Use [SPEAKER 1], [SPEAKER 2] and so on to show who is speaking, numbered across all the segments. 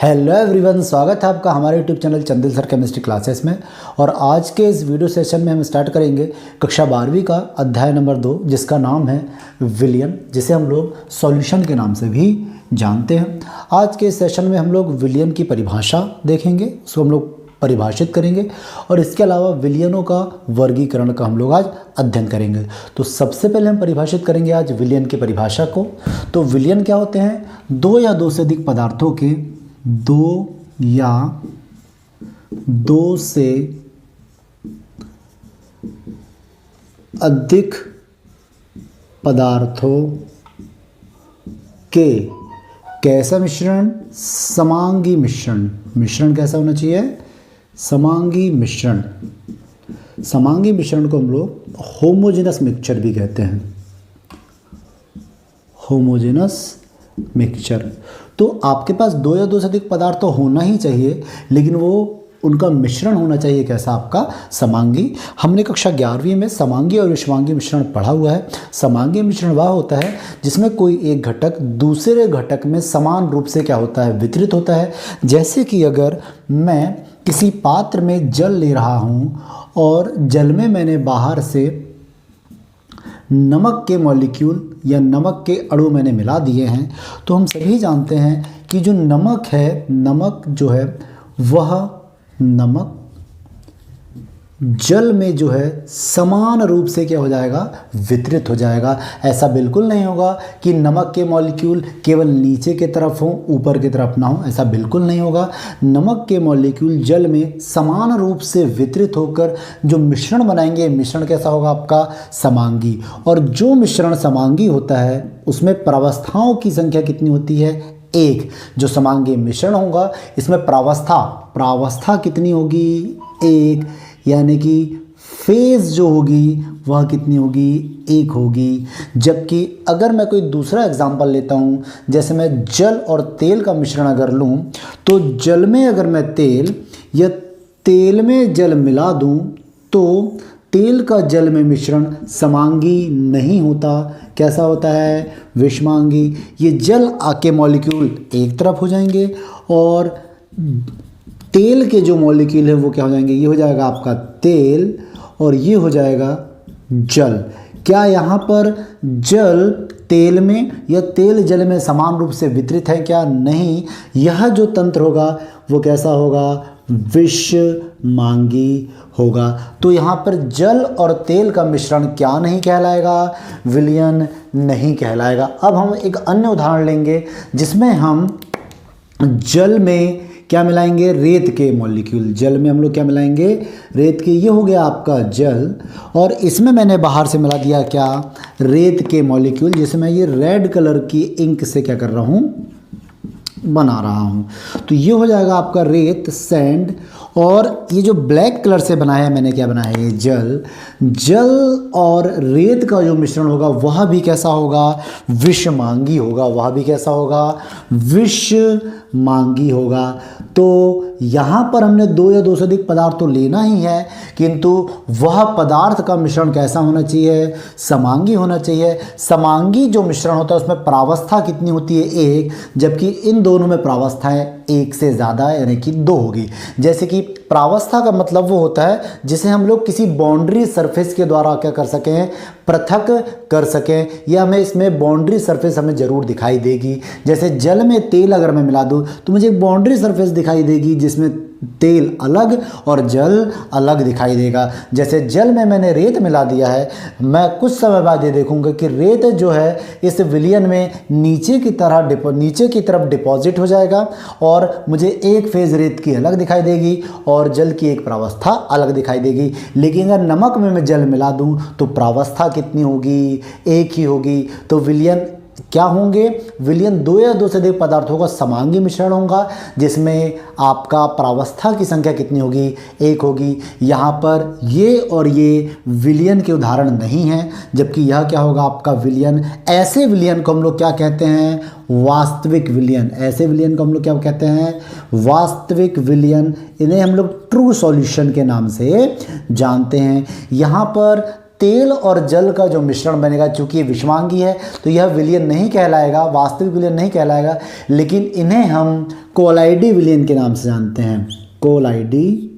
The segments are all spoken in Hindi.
[SPEAKER 1] हेलो एवरीवन, स्वागत है आपका हमारे YouTube channel Chandil sir chemistry classes में। और आज के इस वीडियो सेशन में हम स्टार्ट करेंगे कक्षा 12वीं का अध्याय नंबर 2, जिसका नाम है विलयन, जिसे हम लोग सॉल्यूशन के नाम से भी जानते हैं। आज के इस सेशन में हम लोग विलयन की परिभाषा देखेंगे, उसको हम लोग परिभाषित करेंगे और इसके अलावा विलयनों का वर्गीकरण का हम लोग आज अध्ययन करेंगे। तो सबसे पहले हम परिभाषित करेंगे आज विलयन की परिभाषा को। तो विलयन क्या होते हैं? दो या दो से अधिक पदार्थों के दो या दो से अधिक पदार्थों के कैसा मिश्रण? समांगी मिश्रण। मिश्रण कैसा होना चाहिए? समांगी मिश्रण। समांगी मिश्रण को हम लोग होमोजेनस मिक्सचर भी कहते हैं। Homogeneous mixture. तो आपके पास दो या दो से अधिक पदार्थ तो होना ही चाहिए, लेकिन वो उनका मिश्रण होना चाहिए कैसा? आपका समांगी। हमने कक्षा 11वीं में समांगी और विषमांगी मिश्रण पढ़ा हुआ है। समांगी मिश्रण वह होता है जिसमें कोई एक घटक दूसरे घटक में समान रूप से क्या होता है? वितरित होता है। जैसे कि अगर मैं किसी पात्र में जल ले रहा हूँ और जल में मैंने बाहर से नमक के मॉलिक्यूल या नमक के अणु मैंने मिला दिए हैं, तो हम सभी जानते हैं कि जो नमक है, नमक जो है वह नमक जल में जो है समान रूप से क्या हो जाएगा? वितरित हो जाएगा। ऐसा बिल्कुल नहीं होगा कि नमक के मॉलिक्यूल केवल नीचे की तरफ हो, ऊपर की तरफ ना हो, ऐसा बिल्कुल नहीं होगा। नमक के मॉलिक्यूल जल में समान रूप से वितरित होकर जो मिश्रण बनाएंगे, मिश्रण कैसा होगा? आपका समांगी। और जो मिश्रण समांगी होता है उसमें प्रावस्थाओं की संख्या कितनी होती है? एक। जो समांगी मिश्रण होगा इसमें प्रावस्था कितनी होगी? एक। यानी कि फेज जो होगी वह कितनी होगी? एक होगी। जबकि अगर मैं कोई दूसरा एग्जांपल लेता हूँ, जैसे मैं जल और तेल का मिश्रण अगर लूँ, तो जल में अगर मैं तेल या तेल में जल मिला दूँ तो तेल का जल में मिश्रण समांगी नहीं होता। कैसा होता है? विषमांगी। ये जल के मॉलिक्यूल एक तरफ हो जाएंगे और तेल के जो मॉलिक्यूल है वो क्या हो जाएंगे? ये हो जाएगा आपका तेल और ये हो जाएगा जल। क्या यहाँ पर जल तेल में या तेल जल में समान रूप से वितरित है? क्या नहीं। यह जो तंत्र होगा वो कैसा होगा? विषमांगी होगा। तो यहाँ पर जल और तेल का मिश्रण क्या नहीं कहलाएगा? विलयन नहीं कहलाएगा। अब हम एक अन्य उदाहरण लेंगे जिसमें हम जल में क्या मिलाएंगे? रेत के मॉलिक्यूल। जल में हम लोग क्या मिलाएंगे? रेत के। ये हो गया आपका जल और इसमें मैंने बाहर से मिला दिया क्या? रेत के मॉलिक्यूल, जिसे मैं ये रेड कलर की इंक से क्या कर रहा हूँ? बना रहा हूँ। तो ये हो जाएगा आपका रेत, सैंड। और ये जो ब्लैक कलर से बनाया है मैंने, क्या बनाया है? ये जल। जल और रेत का जो मिश्रण होगा वह भी कैसा होगा? विषमांगी होगा। वह भी कैसा होगा? विषमांगी होगा। तो यहाँ पर हमने दो या दो से अधिक पदार्थ तो लेना ही है, किंतु वह पदार्थ का मिश्रण कैसा होना चाहिए? समांगी होना चाहिए। समांगी जो मिश्रण होता है उसमें प्रावस्था कितनी होती है? एक। जबकि इन दोनों में प्रावस्थाएं एक से ज़्यादा यानी कि दो होगी। जैसे कि प्रावस्था का मतलब वो होता है जिसे हम लोग किसी बाउंड्री सरफेस के द्वारा क्या कर सकें? पृथक कर सकें, या हमें इसमें बाउंड्री सरफेस हमें ज़रूर दिखाई देगी। जैसे जल में तेल अगर मैं मिला दूँ तो मुझे एक बाउंड्री सरफेस दिखाई देगी जिसमें तेल अलग और जल अलग दिखाई देगा। जैसे जल में मैंने रेत मिला दिया है, मैं कुछ समय बाद ये देखूंगा कि रेत जो है इस विलयन में नीचे की तरफ डिपॉजिट हो जाएगा और मुझे एक फेज रेत की अलग दिखाई देगी और जल की एक प्रावस्था अलग दिखाई देगी। लेकिन अगर नमक में मैं जल मिला दूं तो प्रावस्था कितनी होगी? एक ही होगी। तो विलयन क्या होंगे? विलयन दो या दो से अधिक पदार्थों का समांगी मिश्रण होगा जिसमें आपका प्रावस्था की संख्या कितनी होगी? एक होगी। यहाँ पर ये और ये विलयन के उदाहरण नहीं हैं, जबकि यह क्या होगा? आपका विलयन। ऐसे विलयन को हम लोग क्या कहते हैं? वास्तविक विलयन। ऐसे विलयन को हम लोग क्या कहते हैं? वास्तविक विलयन। इन्हें हम लोग ट्रू सॉल्यूशन के नाम से जानते हैं। यहाँ पर तेल और जल का जो मिश्रण बनेगा, चूंकि ये विषमांगी है तो यह विलयन नहीं कहलाएगा, वास्तविक विलयन नहीं कहलाएगा, लेकिन इन्हें हम कोलाइडी विलयन के नाम से जानते हैं, कोलाइडी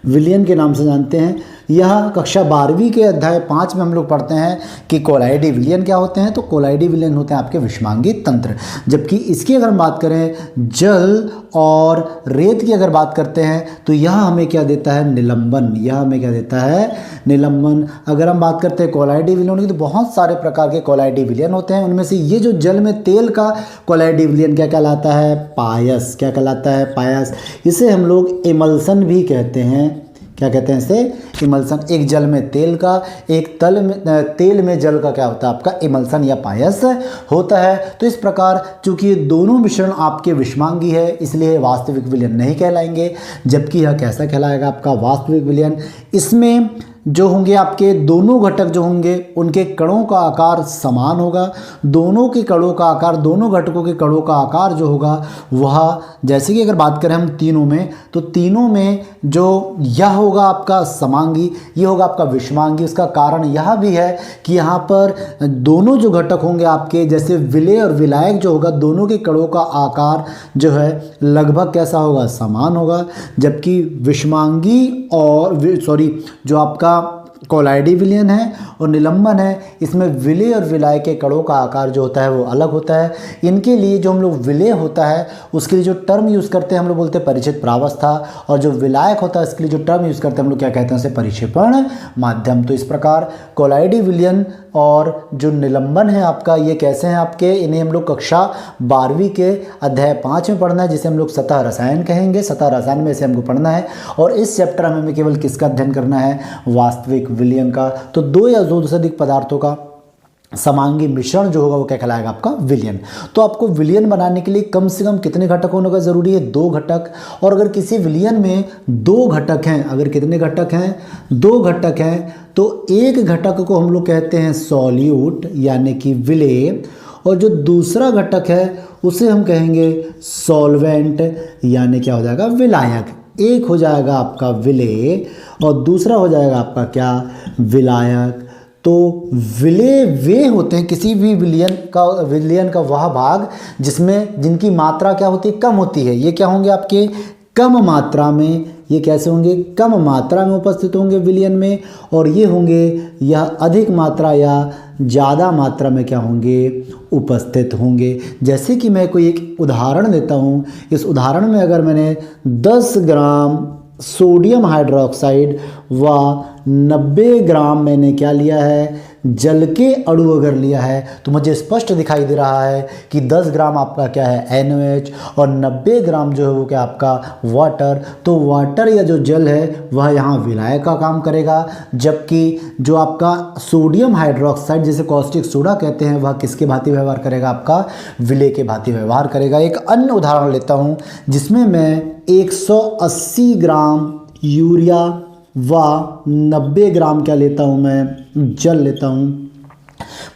[SPEAKER 1] विलयन के नाम से जानते हैं। यह कक्षा 12वीं के अध्याय 5 में हम लोग पढ़ते हैं कि कोलाइडी विलयन क्या होते हैं। तो कोलाइडी विलयन होते हैं आपके विषमांगी तंत्र। जबकि इसकी अगर हम बात करें जल और रेत की अगर बात करते हैं तो यह हमें क्या देता है, निलंबन। यह हमें क्या देता है, निलंबन। अगर हम बात करते हैं कोलाइडी विलयन की तो बहुत सारे प्रकार के कोलाइडी विलयन होते हैं। उनमें से ये जो जल में तेल का कोलाइडी विलयन क्या कहलाता है, पायस। क्या कहलाता है, पायस। इसे हम लोग इमल्सन भी कहते हैं। क्या कहते हैं इसे, इमल्सन। एक जल में तेल का, एक तेल में जल का क्या होता है आपका, इमल्सन या पायस होता है। तो इस प्रकार चूंकि दोनों मिश्रण आपके विषमांगी है इसलिए वास्तविक विलयन नहीं कहलाएंगे। जबकि यह कैसा कहलाएगा आपका वास्तविक विलयन, इसमें जो होंगे आपके दोनों घटक जो होंगे उनके कणों का आकार समान होगा। दोनों के कणों का आकार, दोनों घटकों के कणों का आकार जो होगा वह, जैसे कि अगर बात करें हम तीनों में, तो तीनों में जो यह होगा आपका समांगी, ये होगा आपका विषमांगी। उसका कारण यह भी है कि यहाँ पर दोनों जो घटक होंगे आपके, जैसे विलेय और विलायक जो होगा, दोनों के कणों का आकार जो है लगभग कैसा होगा, समान होगा। जबकि विषमांगी और जो आपका कोलाइडी विलयन है और निलंबन है, इसमें विलेय और विलायक के कणों का आकार जो होता है वो अलग होता है। इनके लिए जो हम लोग विलेय होता है उसके लिए जो टर्म यूज़ करते हैं हम लोग बोलते हैं परिचित प्रावस्था, और जो विलायक होता है इसके लिए जो टर्म यूज़ करते हैं हम लोग क्या कहते हैं उसे परिक्षेपण माध्यम। तो इस प्रकार कोलाइडी विलयन और जो निलंबन है आपका, ये कैसे हैं आपके, इन्हें हम लोग कक्षा 12वीं के अध्याय 5 में पढ़ना है, जिसे हम लोग सतह रसायन कहेंगे। सतह रसायन में इसे हमको पढ़ना है और इस चैप्टर में हमें केवल किसका अध्ययन करना है, वास्तविक विलयन का। तो दो या दो से अधिक पदार्थों का समांगी मिश्रण जो होगा वो क्या कहलाएगा आपका, विलयन। तो आपको विलयन बनाने के लिए कम से कम कितने घटक होने का जरूरी है, 2 घटक। और अगर किसी विलयन में 2 घटक हैं, अगर कितने घटक हैं, 2 घटक हैं, तो एक घटक को हम लोग कहते हैं सॉल्यूट यानी कि विलेय, और जो दूसरा घटक है उसे हम कहेंगे सॉल्वेंट यानी क्या हो जाएगा, विलायक। एक हो जाएगा आपका विलेय और दूसरा हो जाएगा आपका क्या, विलायक। तो विलेय वे होते हैं किसी भी विलयन का वह भाग जिनकी मात्रा क्या होती है, कम होती है। ये क्या होंगे आपके, कम मात्रा में। ये कैसे होंगे, कम मात्रा में उपस्थित होंगे विलयन में, और ये होंगे यह अधिक मात्रा या ज़्यादा मात्रा में क्या होंगे, उपस्थित होंगे। जैसे कि मैं कोई एक उदाहरण देता हूँ। इस उदाहरण में अगर मैंने 10 ग्राम सोडियम हाइड्रोक्साइड व 90 ग्राम मैंने क्या लिया है, जल के अणु अगर लिया है, तो मुझे स्पष्ट दिखाई दे रहा है कि 10 ग्राम आपका क्या है, NaOH, और 90 ग्राम जो है वो क्या आपका वाटर। तो वाटर या जो जल है वह यहाँ विलायक का काम करेगा, जबकि जो आपका सोडियम हाइड्रोक्साइड जिसे कॉस्टिक सोडा कहते हैं वह किसके भांति व्यवहार करेगा, आपका विलेय के भांति व्यवहार करेगा। एक अन्य उदाहरण लेता हूँ जिसमें मैं 180 ग्राम यूरिया व 90 ग्राम क्या लेता हूँ, मैं जल लेता हूँ।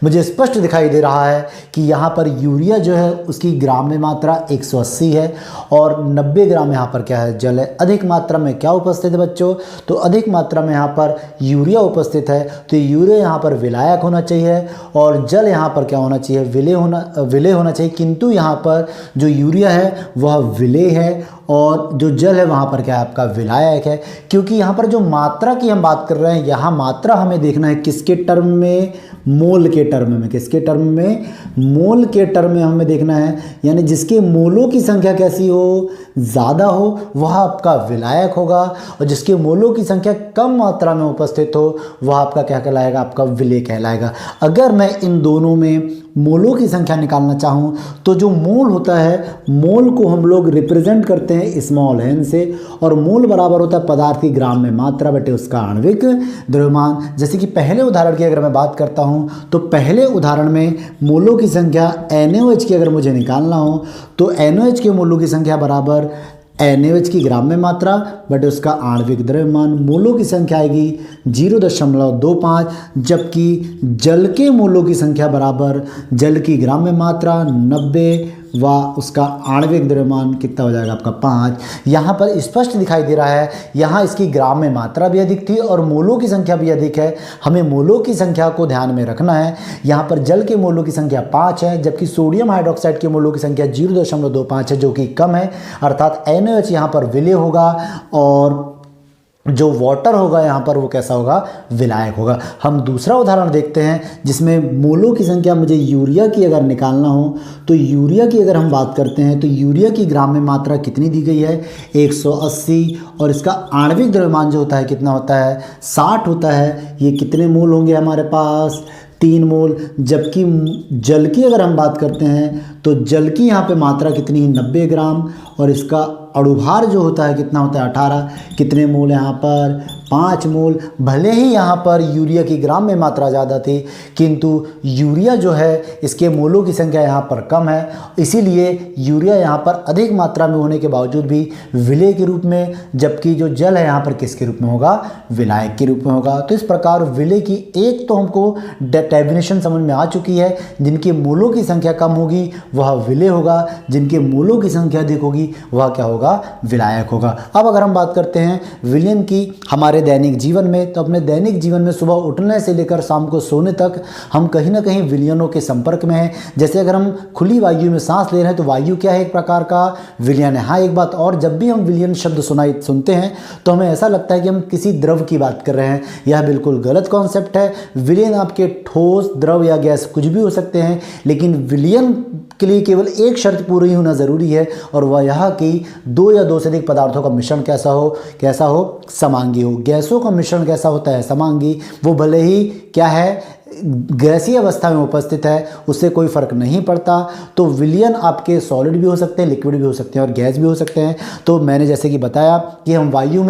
[SPEAKER 1] मुझे स्पष्ट दिखाई दे रहा है कि यहाँ पर यूरिया जो है उसकी ग्राम में मात्रा 180 है और 90 ग्राम यहाँ पर क्या है, जल है। अधिक मात्रा में क्या उपस्थित है बच्चों, तो अधिक मात्रा में यहाँ पर यूरिया उपस्थित है। तो यूरिया यहाँ पर विलायक होना चाहिए और जल यहाँ पर क्या होना चाहिए, विलेय होना चाहिए। किंतु यहाँ पर जो यूरिया है वह विलेय है और जो जल है वहाँ पर क्या है, आपका विलायक है। क्योंकि यहाँ पर जो मात्रा की हम बात कर रहे हैं, यहाँ मात्रा हमें देखना है किसके टर्म में, मोल के टर्म में। किसके टर्म में, मोल के टर्म में हमें देखना है। यानी जिसके मोलों की संख्या कैसी हो, ज़्यादा हो, वह आपका विलायक होगा, और जिसके मोलों की संख्या कम मात्रा में उपस्थित हो वह आपका क्या कहलाएगा, आपका विलेय कहलाएगा। अगर मैं इन दोनों में मोलों की संख्या निकालना चाहूँ तो जो मोल होता है, मोल को हम लोग रिप्रेजेंट करते हैं स्मॉल n से, और मोल बराबर होता है पदार्थ की ग्राम में मात्रा बटे उसका आणविक द्रव्यमान। जैसे कि पहले उदाहरण की अगर मैं बात करता हूँ तो पहले उदाहरण में मोलों की संख्या NaOH की अगर मुझे निकालना हो तो NaOH के मोलों की संख्या बराबर NaOH की ग्राम में मात्रा बटे उसका आणविक द्रव्यमान। मोलों की संख्या आएगी 0.25, जबकि जल के मोलों की संख्या बराबर जल की ग्राम में मात्रा 90 व उसका आणविक द्रव्यमान कितना हो जाएगा आपका 5। यहाँ पर स्पष्ट दिखाई दे रहा है, यहाँ इसकी ग्राम में मात्रा भी अधिक थी और मोलों की संख्या भी अधिक है। हमें मोलों की संख्या को ध्यान में रखना है। यहाँ पर जल के मोलों की संख्या 5 है, जबकि सोडियम हाइड्रोक्साइड के मोलों की संख्या 0.25 है, जो कि कम है। अर्थात NaOH यहाँ पर विलय होगा और जो वाटर होगा यहाँ पर वो कैसा होगा, विलायक होगा। हम दूसरा उदाहरण देखते हैं जिसमें मोलों की संख्या, मुझे यूरिया की अगर निकालना हो तो यूरिया की अगर हम बात करते हैं तो यूरिया की ग्राम में मात्रा कितनी दी गई है, 180, और इसका आणविक द्रव्यमान जो होता है कितना होता है, 60 होता है। ये कितने मोल होंगे हमारे पास, 3 मोल। जबकि जल की अगर हम बात करते हैं तो जल की यहाँ पे मात्रा कितनी है, 90 ग्राम, और इसका अणुभार जो होता है कितना होता है, 18। कितने मोल यहाँ पर, 5 मोल। भले ही यहाँ पर यूरिया की ग्राम में मात्रा ज़्यादा थी, किंतु यूरिया जो है इसके मोलों की संख्या यहाँ पर कम है, इसीलिए यूरिया यहाँ पर अधिक मात्रा में होने के बावजूद भी विलय के रूप में, जबकि जो जल है यहाँ पर किसके रूप में होगा, विलायक के रूप में होगा। तो इस प्रकार विलय की एक तो हमको डेफिनेशन समझ में आ चुकी है, जिनके मोलों की संख्या कम होगी वह विलय होगा, जिनके मोलों की संख्या अधिक होगी वह क्या होगा, विलायक होगा। अब अगर हम बात करते हैं विलयन की हमारे दैनिक जीवन में, तो अपने दैनिक जीवन में सुबह उठने से लेकर शाम को सोने तक हम कहीं ना कहीं विलयनों के संपर्क में हैं। जैसे अगर हम खुली वायु में सांस ले रहे हैं तो वायु क्या है, एक प्रकार का विलयन है। हाँ, एक बात और, जब भी हम विलयन शब्द सुनते हैं तो हमें ऐसा लगता है कि हम किसी द्रव की बात कर रहे हैं। यह बिल्कुल गलत कॉन्सेप्ट है। विलयन आपके ठोस, द्रव या गैस कुछ भी हो सकते हैं, लेकिन विलयन के लिए केवल एक शर्त पूरी होना ज़रूरी है, और वह यह कि 2 या 2 से अधिक पदार्थों का मिश्रण कैसा हो, समांगी हो। गैसों का मिश्रण कैसा होता है, समांगी। वो भले ही क्या है, गैसीय अवस्था में उपस्थित है, उससे कोई फर्क नहीं पड़ता। तो विलयन आपके सॉलिड भी हो सकते हैं, लिक्विड भी हो सकते हैं और गैस भी हो सकते हैं। तो मैंने जैसे कि बताया कि हम वायु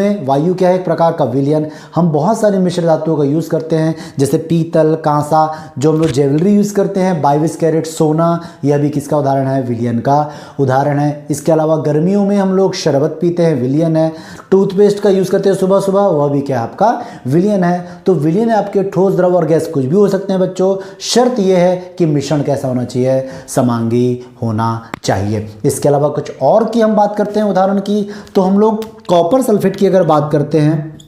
[SPEAKER 1] क्या है, एक प्रकार का विलयन। हम बहुत सारे मिश्र धातुओं का यूज़ करते हैं, जैसे पीतल, कांसा, जो हम लोग ज्वेलरी यूज़ करते हैं, 22 कैरेट सोना, यह भी किसका उदाहरण है, विलयन का उदाहरण है। इसके अलावा गर्मियों में हम लोग शरबत पीते हैं, विलयन है। टूथपेस्ट का यूज़ करते हैं सुबह सुबह, वह भी क्या आपका विलयन है। तो विलयन आपके ठोस, द्रव और गैस कुछ भी हो सकते हैं बच्चों। शर्त यह है कि मिश्रण कैसा होना चाहिए, समांगी होना चाहिए। इसके अलावा कुछ और की हम बात करते हैं उदाहरण की, तो हम लोग कॉपर सल्फेट की अगर बात करते हैं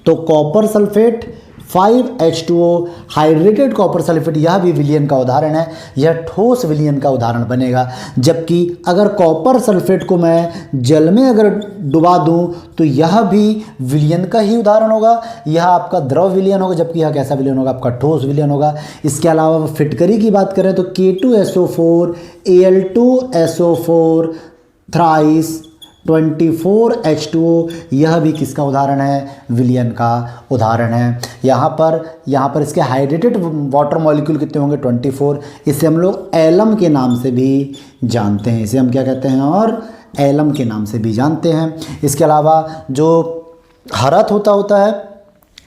[SPEAKER 1] तो copper sulphate 5H2O hydrated copper sulphate, यह भी विलयन का उदाहरण है। यह ठोस विलयन का उदाहरण बनेगा। जबकि अगर कॉपर सल्फेट को मैं जल में अगर डुबा दूं तो यह भी विलयन का ही उदाहरण होगा। यह आपका द्रव विलयन होगा, जबकि यह कैसा विलयन होगा, आपका ठोस विलयन होगा। इसके अलावा फिटकरी की बात करें तो K2SO4 Al2SO4 थ्राइस 24H2O, यह भी किसका उदाहरण है, विलयन का उदाहरण है। यहाँ पर इसके हाइड्रेटेड वाटर मॉलिक्यूल कितने होंगे, 24। इसे हम लोग एलम के नाम से भी जानते हैं, इसे हम क्या कहते हैं, और एलम के नाम से भी जानते हैं। इसके अलावा जो हरथ होता है,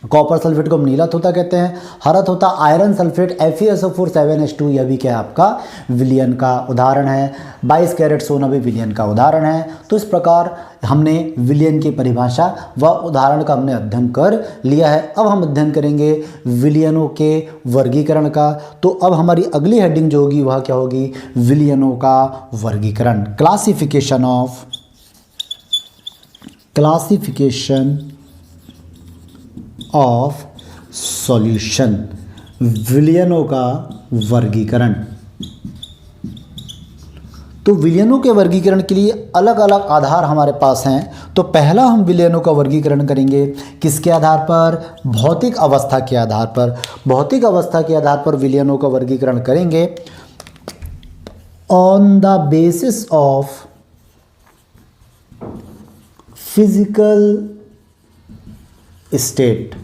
[SPEAKER 1] कॉपर सल्फेट को हम नीला तोता कहते हैं। हरथ होता आयरन सल्फेट FeSO4 7H2, यह भी क्या है आपका विलयन का उदाहरण है। 22 कैरेट सोना भी विलयन का उदाहरण है। तो इस प्रकार हमने विलयन की परिभाषा व उदाहरण का हमने अध्ययन कर लिया है। अब हम अध्ययन करेंगे विलयनों के वर्गीकरण का। तो अब हमारी अगली हेडिंग जो होगी वह क्या होगी, विलयनों का वर्गीकरण, क्लासिफिकेशन ऑफ सॉल्यूशन, विलयनों का वर्गीकरण। तो विलयनों के वर्गीकरण के लिए अलग अलग आधार हमारे पास हैं। तो पहला हम विलयनों का वर्गीकरण करेंगे किसके आधार पर, भौतिक अवस्था के आधार पर। भौतिक अवस्था के आधार पर विलयनों का वर्गीकरण करेंगे on the basis of physical state,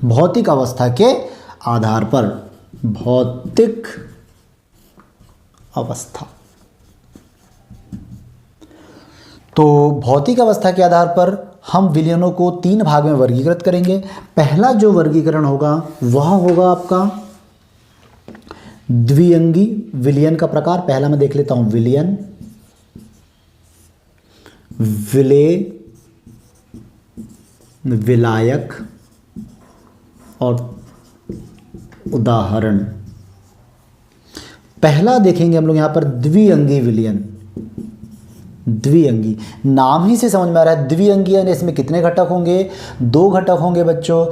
[SPEAKER 1] भौतिक अवस्था के आधार पर, भौतिक अवस्था। तो भौतिक अवस्था के आधार पर हम विलयनों को 3 भाग में वर्गीकृत करेंगे। पहला जो वर्गीकरण होगा वह होगा आपका द्विअंगी विलयन का प्रकार। पहला मैं देख लेता हूं, विलयन, विलेय, विलायक और उदाहरण। पहला देखेंगे हम लोग यहाँ पर द्विअंगी विलयन। द्विअंगी नाम ही से समझ में आ रहा है, द्विअंगी यानी इसमें कितने घटक होंगे, 2 घटक होंगे बच्चों।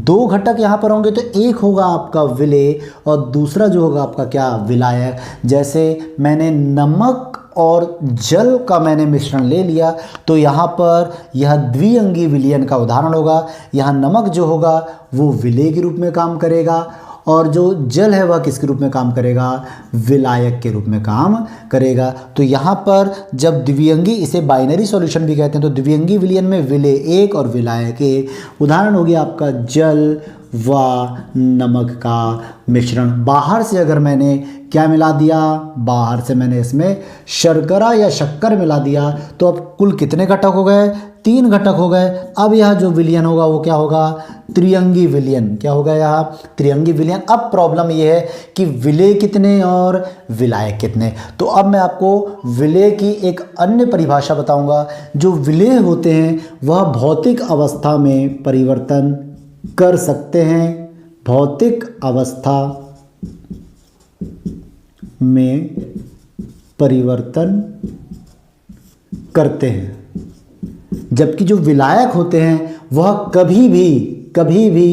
[SPEAKER 1] 2 घटक यहाँ पर होंगे तो एक होगा आपका विलेय और दूसरा जो होगा आपका क्या, विलायक। जैसे मैंने नमक और जल का मैंने मिश्रण ले लिया तो यहाँ पर यह द्विअंगी विलयन का उदाहरण होगा। यहाँ नमक जो होगा वो विलेय के रूप में काम करेगा और जो जल है वह किसके रूप में काम करेगा, विलायक के रूप में काम करेगा। तो यहाँ पर जब द्विअंगी, इसे बाइनरी सॉल्यूशन भी कहते हैं, तो द्विअंगी विलयन में विलेय 1 और विलायक 1। उदाहरण हो गया आपका जल व नमक का मिश्रण। बाहर से अगर मैंने क्या मिला दिया, बाहर से मैंने इसमें शर्करा या शक्कर मिला दिया तो अब कुल कितने घटक हो गए, 3 घटक हो गए। अब यह जो विलयन होगा वो क्या होगा, त्रिअंगी विलयन। क्या होगा यहाँ, त्रिअंगी विलयन। अब प्रॉब्लम ये है कि विलेय कितने और विलायक कितने। तो अब मैं आपको विलेय की एक अन्य परिभाषा बताऊंगा। जो विलेय होते हैं वह भौतिक अवस्था में परिवर्तन कर सकते हैं, भौतिक अवस्था में परिवर्तन करते हैं, जबकि जो विलायक होते हैं वह कभी भी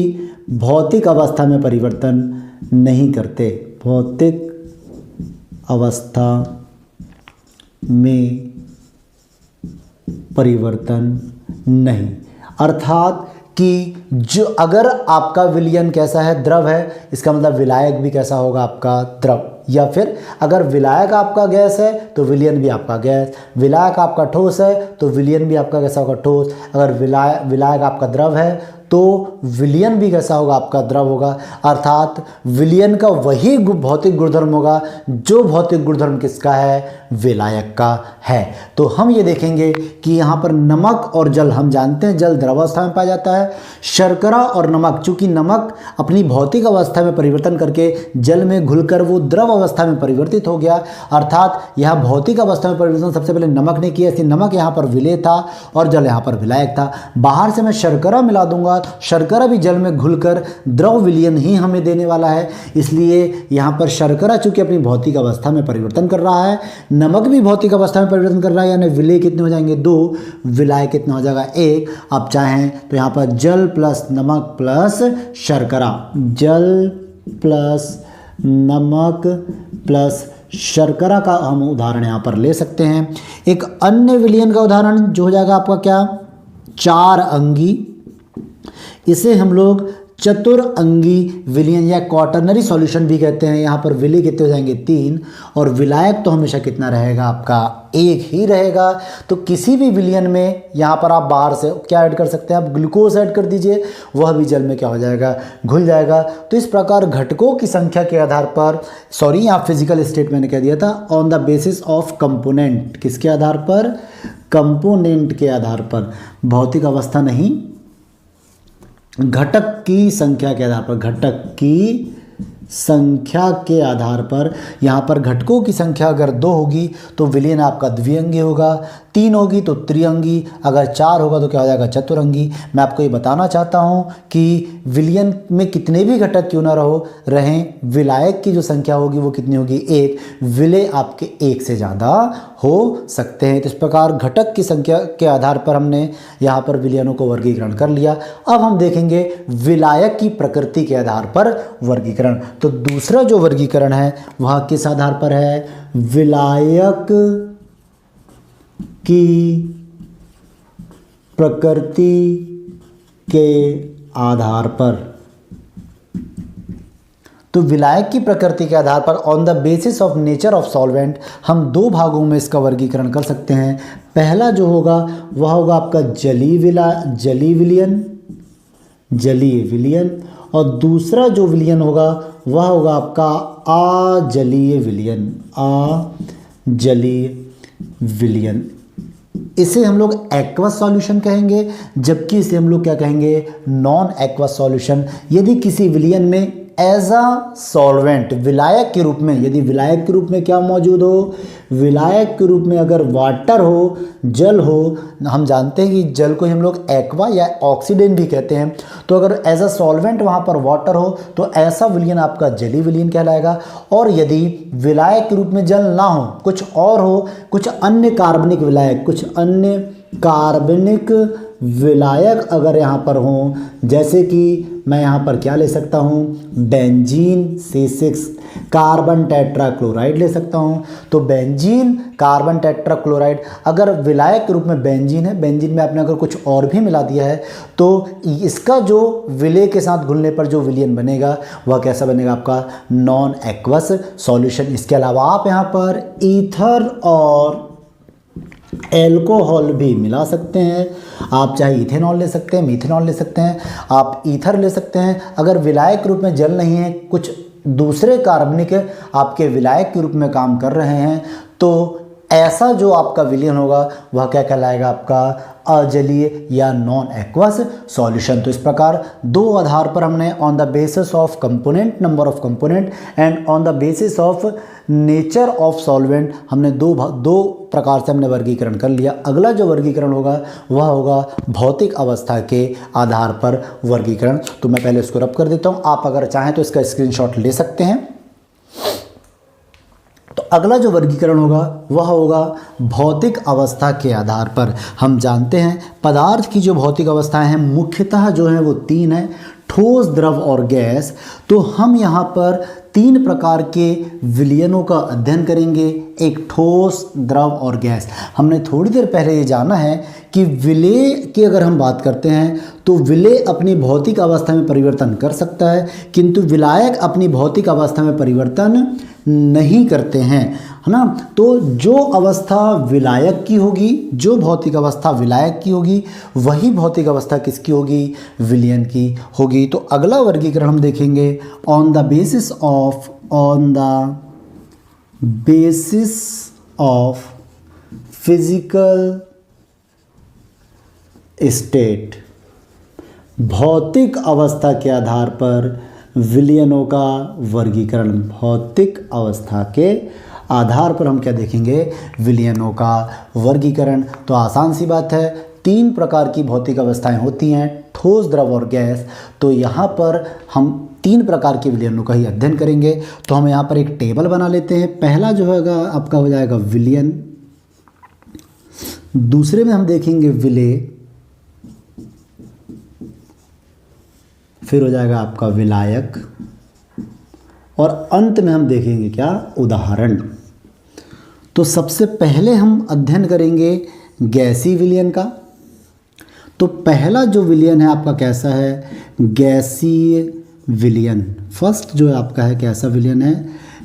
[SPEAKER 1] भौतिक अवस्था में परिवर्तन नहीं करते, भौतिक अवस्था में परिवर्तन नहीं। अर्थात कि जो अगर आपका विलयन कैसा है, द्रव है, इसका मतलब विलायक भी कैसा होगा आपका, द्रव। या फिर अगर विलायक आपका गैस है तो विलयन भी आपका गैस, विलायक आपका ठोस है तो विलयन भी आपका कैसा होगा, ठोस। अगर विलायक आपका द्रव है तो विलयन भी कैसा होगा, आपका द्रव होगा। अर्थात विलयन का वही भौतिक गुणधर्म होगा जो भौतिक गुणधर्म किसका है, विलायक का है। तो हम ये देखेंगे कि यहाँ पर नमक और जल, हम जानते हैं जल द्रवावस्था में पाया जाता है। शर्करा और नमक, चूंकि नमक अपनी भौतिक अवस्था में परिवर्तन करके जल में घुलकर वो द्रव अवस्था में परिवर्तित हो गया। अर्थात यह भौतिक अवस्था में परिवर्तन सबसे पहले नमक ने किया, इसलिए नमक यहाँ पर विलेय था और जल यहाँ पर विलायक था। बाहर से मैं शर्करा मिला दूंगा, शर्करा भी जल में घुलकर द्रव विलयन ही हमें देने वाला है, इसलिए यहाँ पर शर्करा चूंकि अपनी भौतिक अवस्था में परिवर्तन कर रहा है, नमक भी भौतिक अवस्था में परिवर्तन कर रहा है, यानी विलेय कितने हो जाएंगे, 2, विलायक कितना हो जाएगा, 1। आप चाहें तो यहाँ पर जल प्लस नमक प्लस शर्करा, जल प्लस नमक प्लस शर्करा का हम उदाहरण यहाँ पर ले सकते हैं। एक अन्य विलयन का उदाहरण जो हो जाएगा आपका क्या, 4 अंगी। इसे हम लोग चतुरअंगी विलयन या क्वाटरनरी सॉल्यूशन भी कहते हैं। यहाँ पर विलेय कितने हो जाएंगे, 3, और विलायक तो हमेशा कितना रहेगा आपका, 1 ही रहेगा। तो किसी भी विलयन में यहाँ पर आप बाहर से क्या ऐड कर सकते हैं, आप ग्लूकोज ऐड कर दीजिए, वह भी जल में क्या हो जाएगा, घुल जाएगा। तो इस प्रकार घटकों की संख्या के आधार पर, सॉरी यहाँ फिजिकल स्टेट मैंने कह दिया था, on the basis of component, किसके आधार पर, कंपोनेंट के आधार पर, भौतिक अवस्था नहीं, घटक की संख्या के आधार पर, घटक की संख्या के आधार पर। यहाँ पर घटकों की संख्या अगर 2 होगी तो विलयन आपका द्विअंगी होगा, 3 होगी तो त्रिअंगी, अगर 4 होगा तो क्या हो जाएगा, चतुरंगी। मैं आपको ये बताना चाहता हूँ कि विलयन में कितने भी घटक क्यों ना रहें, विलायक की जो संख्या होगी वो कितनी होगी, 1। विलेय आपके 1 से ज़्यादा हो सकते हैं। तो इस प्रकार घटक की संख्या के आधार पर हमने यहाँ पर विलयनों को वर्गीकरण कर लिया। अब हम देखेंगे विलायक की प्रकृति के आधार पर वर्गीकरण। तो दूसरा जो वर्गीकरण है वह किस आधार पर है, विलायक की प्रकृति के आधार पर। तो विलायक की प्रकृति के आधार पर, on the basis of nature of solvent, हम 2 भागों में इसका वर्गीकरण कर सकते हैं। पहला जो होगा वह होगा आपका जलीय विलयन, और दूसरा जो विलयन होगा वह होगा आपका अजलीय विलयन। इसे हम लोग एक्वस सॉल्यूशन कहेंगे, जबकि इसे हम लोग क्या कहेंगे, नॉन एक्वस सॉल्यूशन। यदि किसी विलयन में एज अ सॉल्वेंट, विलायक के रूप में, यदि विलायक के रूप में क्या मौजूद हो, विलायक के रूप में अगर वाटर हो, जल हो, हम जानते हैं कि जल को हम लोग एक्वा या ऑक्सीडेंट भी कहते हैं, तो अगर एज अ सॉल्वेंट वहाँ पर वाटर हो तो ऐसा विलयन आपका जलीय विलयन कहलाएगा। और यदि विलायक के रूप में जल ना हो, कुछ और हो, कुछ अन्य कार्बनिक विलायक, कुछ अन्य कार्बनिक विलायक अगर यहाँ पर हों, जैसे कि मैं यहाँ पर क्या ले सकता हूँ, बेंजीन C6 कार्बन टेट्राक्लोराइड ले सकता हूँ। तो बेंजीन कार्बन टेट्राक्लोराइड अगर विलायक के रूप में बेंजीन है, बेंजीन में आपने अगर कुछ और भी मिला दिया है तो इसका जो विलय के साथ घुलने पर जो विलयन बनेगा वह कैसा बनेगा, आपका नॉन एक्वस सॉल्यूशन। इसके अलावा आप यहाँ पर ईथर और एल्कोहल भी मिला सकते हैं। आप चाहे इथेनॉल ले सकते हैं, मीथेनॉल ले सकते हैं, आप ईथर ले सकते हैं। अगर विलायक के रूप में जल नहीं है, कुछ दूसरे कार्बनिक आपके विलायक के रूप में काम कर रहे हैं, तो ऐसा जो आपका विलयन होगा वह क्या कहलाएगा, आपका अजलीय या नॉन एक्वस सॉल्यूशन। तो इस प्रकार दो आधार पर हमने on the basis of component, number of component and on the basis of nature of solvent, हमने दो प्रकार से हमने वर्गीकरण कर लिया। अगला जो वर्गीकरण होगा वह होगा भौतिक अवस्था के आधार पर वर्गीकरण। तो मैं पहले इसको रब कर देता हूँ, आप अगर चाहें तो इसका स्क्रीनशॉट ले सकते हैं। तो अगला जो वर्गीकरण होगा वह होगा भौतिक अवस्था के आधार पर। हम जानते हैं पदार्थ की जो भौतिक अवस्थाएं हैं मुख्यतः जो हैं वो तीन हैं, ठोस, द्रव और गैस। तो हम यहाँ पर तीन प्रकार के विलयनों का अध्ययन करेंगे, एक ठोस, द्रव और गैस। हमने थोड़ी देर पहले ये जाना है कि विलय की अगर हम बात करते हैं तो विलय अपनी भौतिक अवस्था में परिवर्तन कर सकता है, किंतु विलायक अपनी भौतिक अवस्था में परिवर्तन नहीं करते हैं, है ना। तो जो अवस्था विलायक की होगी, जो भौतिक अवस्था विलायक की होगी, वही भौतिक अवस्था किसकी होगी, विलयन की होगी। तो अगला वर्गीकरण हम देखेंगे on the basis of physical state, भौतिक अवस्था के आधार पर विलयनों का वर्गीकरण। भौतिक अवस्था के आधार पर हम क्या देखेंगे, विलयनों का वर्गीकरण। तो आसान सी बात है, तीन प्रकार की भौतिक अवस्थाएं होती हैं, ठोस, द्रव और गैस। तो यहाँ पर हम तीन प्रकार के विलयनों का ही अध्ययन करेंगे। तो हम यहाँ पर एक टेबल बना लेते हैं। पहला जो होगा आपका हो जाएगा विलयन, दूसरे में हम देखेंगे विलय, फिर हो जाएगा आपका विलायक, और अंत में हम देखेंगे क्या, उदाहरण। तो सबसे पहले हम अध्ययन करेंगे गैसीय विलयन का। तो पहला जो विलयन है आपका कैसा है, गैसीय विलयन। फर्स्ट जो आपका है कैसा विलयन है,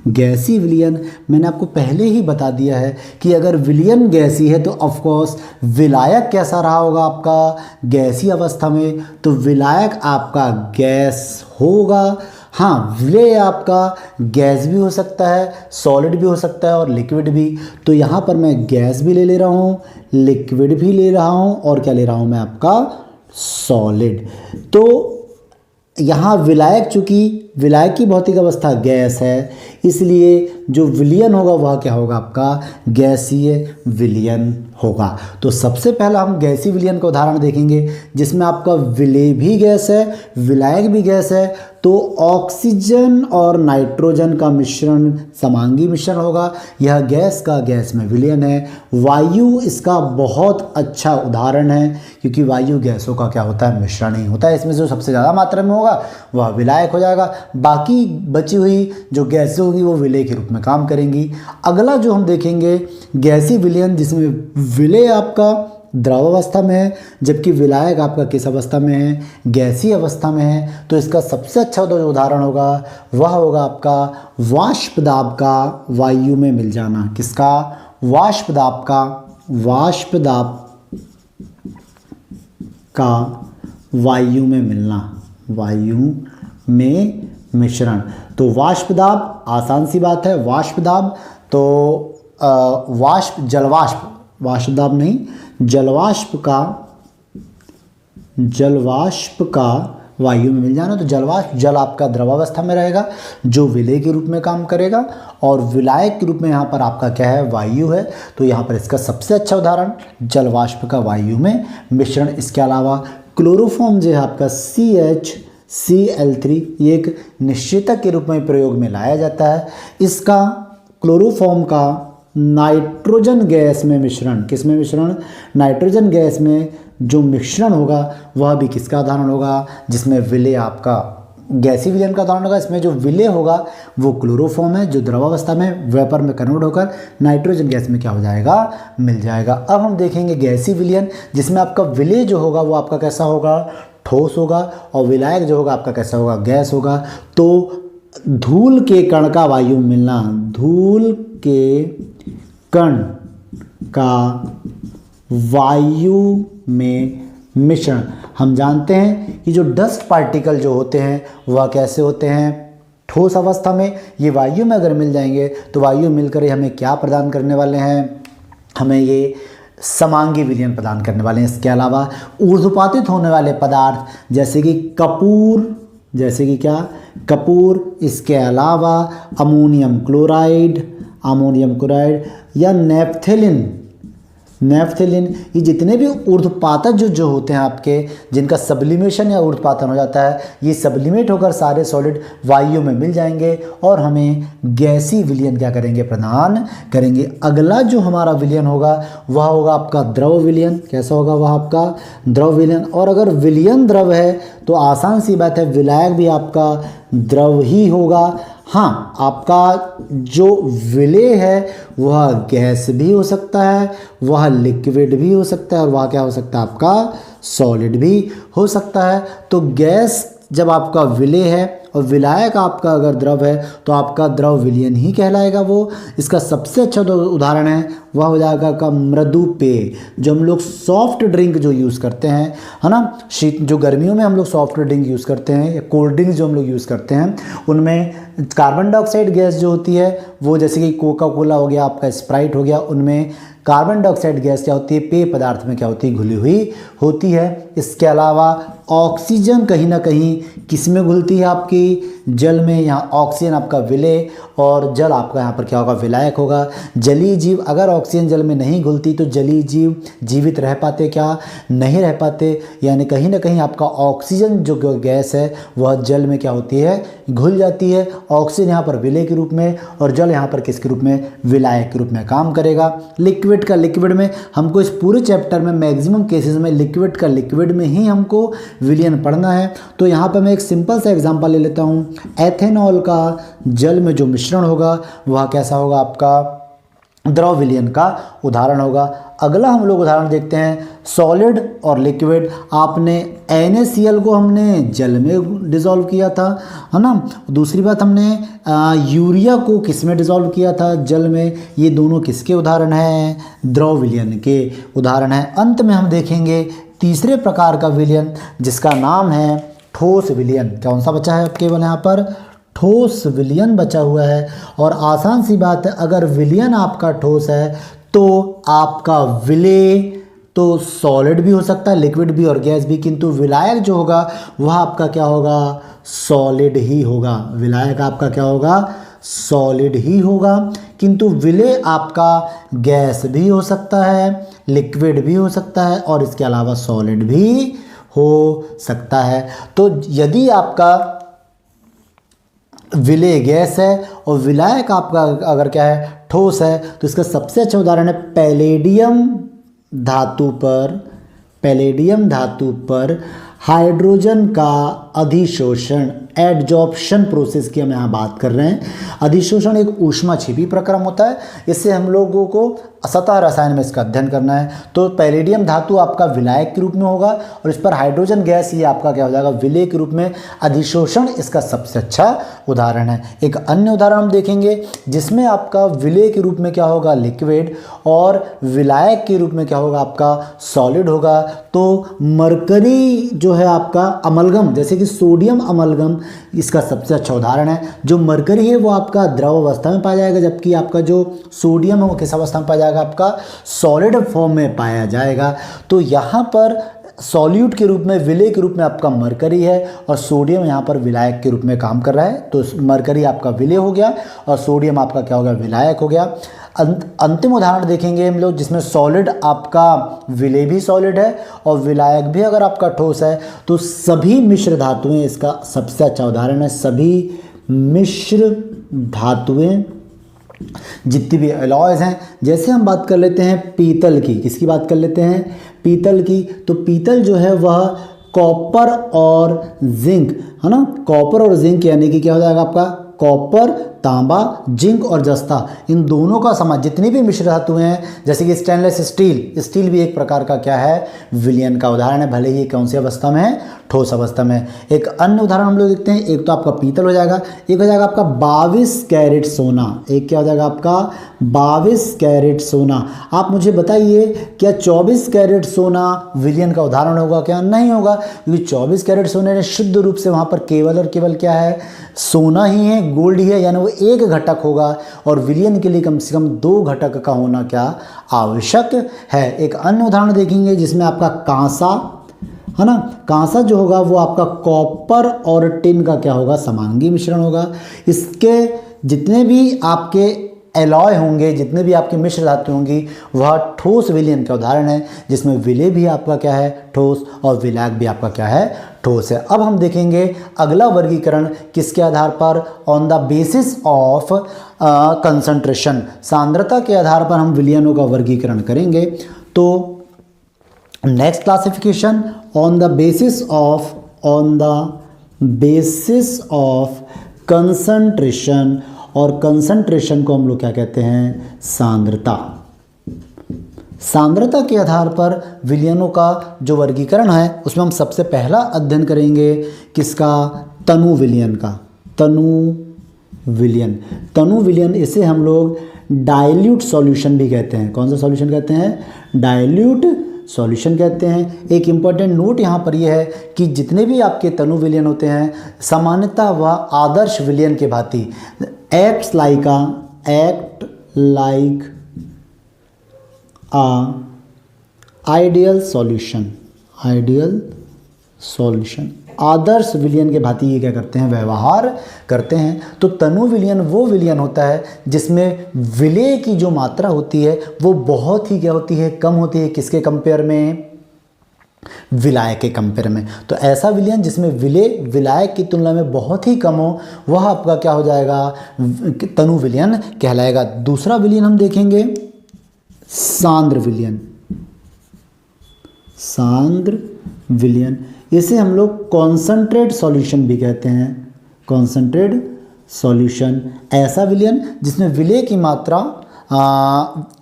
[SPEAKER 1] गैसीय विलयन। मैंने आपको पहले ही बता दिया है कि अगर विलयन गैसीय है तो ऑफ कोर्स विलायक कैसा रहा होगा आपका गैसीय अवस्था में, तो विलायक आपका गैस होगा। हाँ, विलय आपका गैस भी हो सकता है, सॉलिड भी हो सकता है और लिक्विड भी। तो यहाँ पर मैं गैस भी ले रहा हूँ, लिक्विड भी ले रहा हूँ, और क्या ले रहा हूँ मैं, आपका सॉलिड। तो यहाँ विलायक, चूँकि विलायक की भौतिक अवस्था गैस है, इसलिए जो विलयन होगा वह क्या होगा, आपका गैसीय विलयन होगा। तो सबसे पहला हम गैसीय विलयन का उदाहरण देखेंगे जिसमें आपका विलय भी गैस है, विलायक भी गैस है। तो ऑक्सीजन और नाइट्रोजन का मिश्रण समांगी मिश्रण होगा, यह गैस का गैस में विलयन है। वायु इसका बहुत अच्छा उदाहरण है, क्योंकि वायु गैसों का क्या होता है, मिश्रण ही होता है। इसमें जो सबसे ज़्यादा मात्रा में होगा वह विलायक हो जाएगा, बाकी बची हुई जो गैसें होगी वो विलय के रूप में काम करेंगी। अगला जो हम देखेंगे गैसीय विलयन, जिसमें विलय आपका द्रव अवस्था में है जबकि विलायक आपका किस अवस्था में है, गैसीय अवस्था में है। तो इसका सबसे अच्छा जो उदाहरण होगा वह होगा आपका वाष्प दाब का वायु में मिल जाना। किसका, वाष्प दाब का, वाष्प दाब का वायु में मिलना, वायु में मिश्रण। तो वाष्प दाब आसान सी बात है, वाष्प दाब तो वाष्प, जलवाष्प, वाष्प दाब नहीं, जलवाष्प का वायु में मिल जाना। तो जलवाष्प, जल आपका द्रवावस्था में रहेगा जो विलेय के रूप में काम करेगा, और विलायक के रूप में यहाँ पर आपका क्या है, वायु है। तो यहाँ पर इसका सबसे अच्छा उदाहरण जलवाष्प का वायु में मिश्रण। इसके अलावा क्लोरोफॉर्म जो है आपका CH3Cl3, ये एक निश्चितक के रूप में प्रयोग में लाया जाता है। इसका क्लोरोफॉर्म का नाइट्रोजन गैस में मिश्रण, किस में मिश्रण, नाइट्रोजन गैस में जो मिश्रण होगा वह भी किसका उदाहरण होगा, जिसमें विलेय आपका गैसीय विलयन का उदाहरण होगा। इसमें जो विलेय होगा वो क्लोरोफॉर्म है, जो द्रवावस्था में वेपर में कन्वर्ट होकर नाइट्रोजन गैस में क्या हो जाएगा, मिल जाएगा। अब हम देखेंगे गैसीय विलयन, जिसमें आपका विलेय जो होगा वो आपका कैसा होगा, ठोस होगा, और विलायक जो होगा आपका कैसा होगा, गैस होगा। तो धूल के कण का वायु में मिलना, धूल के कण का वायु में मिश्रण। हम जानते हैं कि जो डस्ट पार्टिकल जो होते हैं वह कैसे होते हैं, ठोस अवस्था में। ये वायु में अगर मिल जाएंगे तो वायु मिलकर ये हमें क्या प्रदान करने वाले हैं, हमें ये समांगी विलयन प्रदान करने वाले हैं। इसके अलावा ऊर्ध्वपातित होने वाले पदार्थ जैसे कि कपूर, जैसे कि क्या, कपूर, इसके अलावा अमोनियम क्लोराइड या नेफ्थेलिन, ये जितने भी ऊर्ध्वपातक जो होते हैं आपके, जिनका सब्लिमेशन या ऊर्ध्वपातन हो जाता है, ये सब्लिमेट होकर सारे सॉलिड वायु में मिल जाएंगे और हमें गैसीय विलयन क्या करेंगे, प्रदान करेंगे। अगला जो हमारा विलयन होगा वह होगा आपका द्रव विलयन। कैसा होगा वह आपका द्रव विलयन। और अगर विलयन द्रव है तो आसान सी बात है, विलायक भी आपका द्रव ही होगा। हाँ, आपका जो विलेय है वह गैस भी हो सकता है, वह लिक्विड भी हो सकता है, और वह क्या हो सकता है, आपका सॉलिड भी हो सकता है। तो गैस जब आपका विलेय है और विलायक आपका अगर द्रव है तो आपका द्रव विलयन ही कहलाएगा वो। इसका सबसे अच्छा उदाहरण है वह हो जाएगा का मृदु पेय, जो हम लोग सॉफ्ट ड्रिंक जो यूज़ करते हैं, है ना, शीत जो गर्मियों में हम लोग सॉफ्ट ड्रिंक यूज़ करते हैं या कोल्ड ड्रिंक जो हम लोग यूज़ करते हैं, उनमें कार्बन डाइऑक्साइड गैस जो होती है वो, जैसे कि कोका कोला हो गया, आपका स्प्राइट हो गया, उनमें कार्बन डाइऑक्साइड गैस क्या होती है, पेय पदार्थ में क्या होती है, घुली हुई होती है। इसके अलावा ऑक्सीजन कहीं ना कहीं किस में घुलती है, आपकी जल में। यहाँ ऑक्सीजन आपका विलेय और जल आपका यहाँ पर क्या होगा, विलायक होगा। जलीय जीव, अगर ऑक्सीजन जल में नहीं घुलती तो जलीय जीव जीवित रह पाते, क्या नहीं रह पाते। यानी कहीं ना कहीं आपका ऑक्सीजन जो गैस है वह जल में क्या होती है, घुल जाती है। ऑक्सीजन यहाँ पर विलेय के रूप में और जल यहाँ पर किसके रूप में, विलायक के रूप में काम करेगा। लिक्विड का लिक्विड में, हमको इस पूरे चैप्टर में मैक्सिमम केसेस में लिक्विड का लिक्विड में ही हमको विलयन पढ़ना है। तो यहाँ पर मैं एक सिंपल सा एग्जांपल ले लेता हूँ। एथेनॉल का जल में जो मिश्रण होगा वह कैसा होगा, आपका द्रव विलयन का उदाहरण होगा। अगला हम लोग उदाहरण देखते हैं सॉलिड और लिक्विड। आपने NaCl को हमने जल में डिज़ोल्व किया था, है ना। दूसरी बात, हमने यूरिया को किस में डिज़ोल्व किया था, जल में। ये दोनों किसके उदाहरण हैं, द्रव विलयन के उदाहरण हैं। अंत में हम देखेंगे तीसरे प्रकार का विलयन जिसका नाम है ठोस विलयन। कौन सा बचा है केवल यहाँ पर, ठोस विलयन बचा हुआ है। और आसान सी बात है, अगर विलयन आपका ठोस है तो आपका विलेय तो सॉलिड भी हो सकता है, लिक्विड भी और गैस भी, किंतु विलायक जो होगा वह आपका क्या होगा, सॉलिड ही होगा। विलायक आपका क्या होगा, सॉलिड ही होगा। किंतु विलेय आपका गैस भी हो सकता है, लिक्विड भी हो सकता है, और इसके अलावा सॉलिड भी हो सकता है। तो यदि आपका विलेय गैस है और विलायक आपका अगर क्या है, ठोस है, तो इसका सबसे अच्छा उदाहरण है पैलेडियम धातु पर हाइड्रोजन का अधिशोषण, एडजॉर्प्शन प्रोसेस की हम यहाँ बात कर रहे हैं। अधिशोषण एक ऊष्मा छिपी प्रक्रम होता है, इससे हम लोगों को सतह रसायन में इसका अध्ययन करना है। तो पैलेडियम धातु आपका विलायक के रूप में होगा और इस पर हाइड्रोजन गैस ये आपका क्या हो जाएगा, विलेय के रूप में। अधिशोषण इसका सबसे अच्छा उदाहरण है। एक अन्य उदाहरण हम देखेंगे जिसमें आपका विलेय के रूप में क्या होगा, लिक्विड, और विलायक के रूप में क्या होगा, आपका सॉलिड होगा। तो मरकरी जो है आपका अमलगम, जैसे कि सोडियम अमलगम, इसका सबसे अच्छा उदाहरण है। जो मरकरी है वो आपका द्रव अवस्था में पाया जाएगा, जबकि आपका जो सोडियम है वो किस अवस्था में पाया जाएगा, आपका सॉलिड फॉर्म में पाया जाएगा। तो यहाँ पर सॉल्यूट के रूप में, विलेय के रूप में आपका मरकरी है और सोडियम यहाँ पर विलायक के रूप में काम कर रहा है। तो मरकरी आपका विलेय हो गया और सोडियम आपका क्या हो गया, विलायक हो गया। अंतिम उदाहरण देखेंगे हम लोग जिसमें सॉलिड आपका विलेय भी सॉलिड है और विलायक भी अगर आपका ठोस है। तो सभी मिश्र धातुएं इसका सबसे अच्छा उदाहरण है। सभी मिश्र धातुएं जितनी भी अलॉयज हैं, जैसे हम बात कर लेते हैं पीतल की, किसकी बात कर लेते हैं, पीतल की। तो पीतल जो है वह कॉपर और जिंक, है ना, कॉपर और जिंक यानी कि क्या हो जाएगा आपका, कॉपर, तांबा, जिंक और जस्ता, इन दोनों का समाज, जितनी भी मिश्र धातुएं हैं, जैसे कि स्टेनलेस स्टील, स्टील भी एक प्रकार का क्या है, विलयन का उदाहरण है, भले ही कौन सी अवस्था में है, ठोस अवस्था में। एक अन्य उदाहरण हम लोग देखते हैं, एक तो आपका पीतल हो जाएगा, एक हो जाएगा आपका 22 कैरेट सोना। एक क्या हो जाएगा आपका 22 कैरेट सोना। आप मुझे बताइए क्या 24 कैरेट सोना विलयन का उदाहरण होगा क्या? नहीं होगा, क्योंकि 24 कैरेट सोने ने शुद्ध रूप से वहाँ पर केवल और केवल क्या है, सोना ही है, गोल्ड ही है, यानी वो एक घटक होगा और विलयन के लिए कम से कम 2 घटक का होना क्या आवश्यक है। एक अन्य उदाहरण देखेंगे जिसमें आपका कांसा, है ना, कांसा जो होगा वो आपका कॉपर और टिन का क्या होगा, समांगी मिश्रण होगा। इसके जितने भी आपके एलॉय होंगे, जितने भी आपके मिश्र धातु होंगी, वह ठोस विलयन का उदाहरण है, जिसमें विलेय भी आपका क्या है, ठोस, और विलायक भी आपका क्या है, ठोस है। अब हम देखेंगे अगला वर्गीकरण किसके आधार पर, on the basis of concentration, सांद्रता के आधार पर हम विलयनों का वर्गीकरण करेंगे। तो next classification on the basis of concentration, और कंसंट्रेशन को हम लोग क्या कहते हैं, सांद्रता। सांद्रता के आधार पर विलयनों का जो वर्गीकरण है उसमें हम सबसे पहला अध्ययन करेंगे किसका, तनु विलयन का। तनु विलयन, इसे हम लोग डाइल्यूट सॉल्यूशन भी कहते हैं। कौन सा सॉल्यूशन कहते हैं, डाइल्यूट सॉल्यूशन कहते हैं। एक इम्पॉर्टेंट नोट यहाँ पर यह है कि जितने भी आपके तनु विलयन होते हैं सामान्यतः वह आदर्श विलयन के भांति एक्ट लाइक आ आइडियल सॉल्यूशन, आदर्श विलयन के भांति ये क्या करते हैं, व्यवहार करते हैं। तो तनु विलयन वो विलयन होता है जिसमें विलेय की जो मात्रा होती है वो बहुत ही क्या होती है, कम होती है। किसके कंपेयर में, विलायक के कंपेयर में। तो ऐसा विलयन जिसमें विलेय विलायक की तुलना में बहुत ही कम हो, वह आपका क्या हो जाएगा, तनु विलयन कहलाएगा। दूसरा विलयन हम देखेंगे सांद्र विलयन, इसे हम लोग कॉन्संट्रेट सॉल्यूशन भी कहते हैं। कॉन्संट्रेट सॉल्यूशन ऐसा विलयन जिसमें विलेय की मात्रा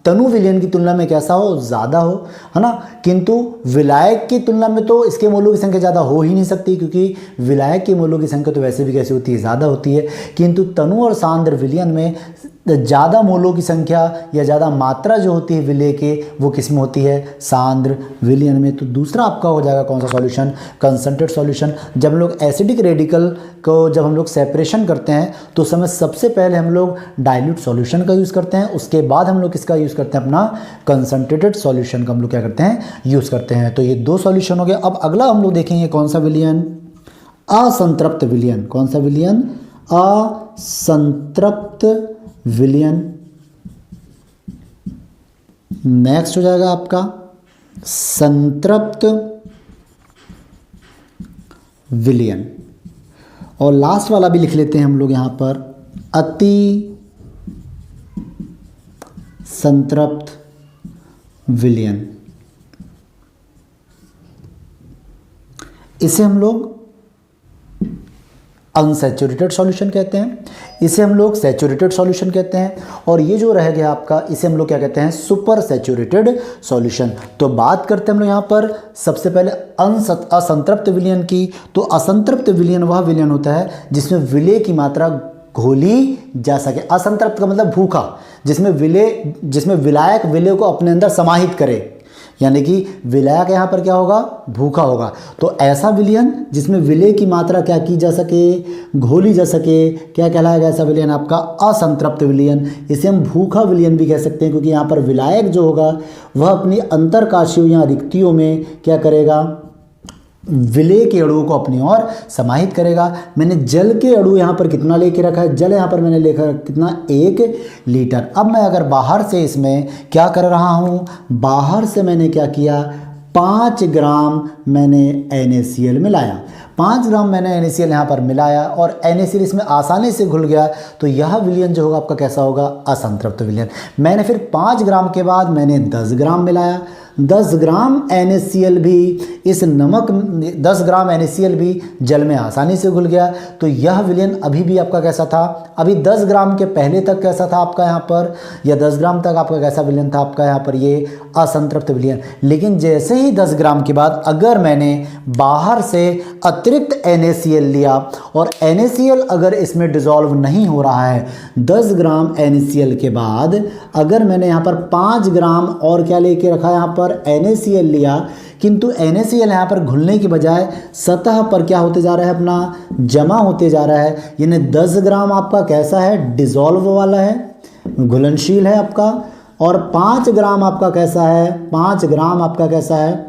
[SPEAKER 1] तनु विलयन की तुलना में कैसा हो, ज़्यादा हो, है ना, किंतु विलायक की तुलना में तो इसके मोलों की संख्या ज़्यादा हो ही नहीं सकती, क्योंकि विलायक के मोलों की संख्या तो वैसे भी कैसी होती है, ज़्यादा होती है। किंतु तनु और सांद्र विलयन में ज़्यादा मोलों की संख्या या ज़्यादा मात्रा जो होती है विलेय के, वो किस में होती है, सांद्र विलयन में। तो दूसरा आपका हो जाएगा कौन सा सॉल्यूशन, कंसंट्रेट सॉल्यूशन। जब हम लोग एसिडिक रेडिकल को जब हम लोग सेपरेशन करते हैं तो उस समय सबसे पहले हम लोग डाइल्यूट सॉल्यूशन का यूज़ करते हैं, उसके बाद हम लोग किसका यूज़ करते हैं, अपना कंसंट्रेटेड सॉल्यूशन का हम लोग क्या करते हैं, यूज़ करते हैं। तो ये 2 सॉल्यूशन हो गया। अब अगला हम लोग देखेंगे कौन सा विलयन, असंतृप्त विलयन। कौन सा विलयन, असंतृप्त विलयन। नेक्स्ट हो जाएगा आपका संतृप्त विलयन, और लास्ट वाला भी लिख लेते हैं हम लोग यहां पर, अति संतृप्त विलयन। इसे हम लोग अनसैचुरेटेड सॉल्यूशन कहते हैं, इसे हम लोग सैचुरेटेड सॉल्यूशन कहते हैं, और ये जो रह गया आपका, इसे हम लोग क्या कहते हैं, सुपर सैचुरेटेड सॉल्यूशन। तो बात करते हैं हम लोग यहाँ पर सबसे पहले असंतृप्त विलयन की। तो असंतृप्त विलयन वह विलयन होता है जिसमें विलेय की मात्रा घोली जा सके। असंतृप्त का मतलब भूखा, जिसमें विलायक विलेय को अपने अंदर समाहित करे, यानी कि विलायक यहाँ पर क्या होगा, भूखा होगा। तो ऐसा विलयन जिसमें विलेय की मात्रा क्या की जा सके, घोली जा सके, क्या कहलाएगा ऐसा विलयन आपका, असंतृप्त विलयन। इसे हम भूखा विलयन भी कह सकते हैं, क्योंकि यहाँ पर विलायक जो होगा वह अपनी अंतरकाशियों या रिक्तियों में क्या करेगा, विलेय के अणुओं को अपनी ओर समाहित करेगा। मैंने जल के अणु यहाँ पर कितना लेके रखा है, जल यहाँ पर मैंने लेकर कितना 1 लीटर। अब मैं अगर बाहर से इसमें क्या कर रहा हूँ, बाहर से मैंने क्या किया, 5 ग्राम मैंने NaCl मिलाया, 5 ग्राम मैंने NaCl यहाँ पर मिलाया और NaCl इसमें आसानी से घुल गया, तो यह विलयन जो होगा आपका कैसा होगा, असंतृप्त विलयन। मैंने फिर 5 ग्राम के बाद मैंने 10 ग्राम मिलाया, 10 ग्राम NaCl भी इस नमक 10 ग्राम NaCl भी जल में आसानी से घुल गया, तो यह विलयन अभी भी आपका कैसा था, अभी 10 ग्राम के पहले तक कैसा था आपका यहाँ पर, या 10 ग्राम तक आपका कैसा विलयन था आपका यहाँ पर, ये असंतृप्त विलयन। लेकिन जैसे ही 10 ग्राम के बाद अगर मैंने बाहर से अतिरिक्त NaCl लिया और NaCl अगर इसमें डिसॉल्व नहीं हो रहा है, 10 ग्राम NaCl के बाद अगर मैंने यहाँ पर 5 ग्राम और क्या लेके रखा, यहाँ पर NaCl लिया, किंतु NaCl यहाँ पर घुलने की बजाय सतह पर क्या होते जा रहा है, अपना जमा होते जा रहा है। यानी 10 ग्राम आपका कैसा है, डिसॉल्व वाला है, घुलनशील है आपका, और 5 ग्राम आपका कैसा है, 5 ग्राम आपका कैसा है,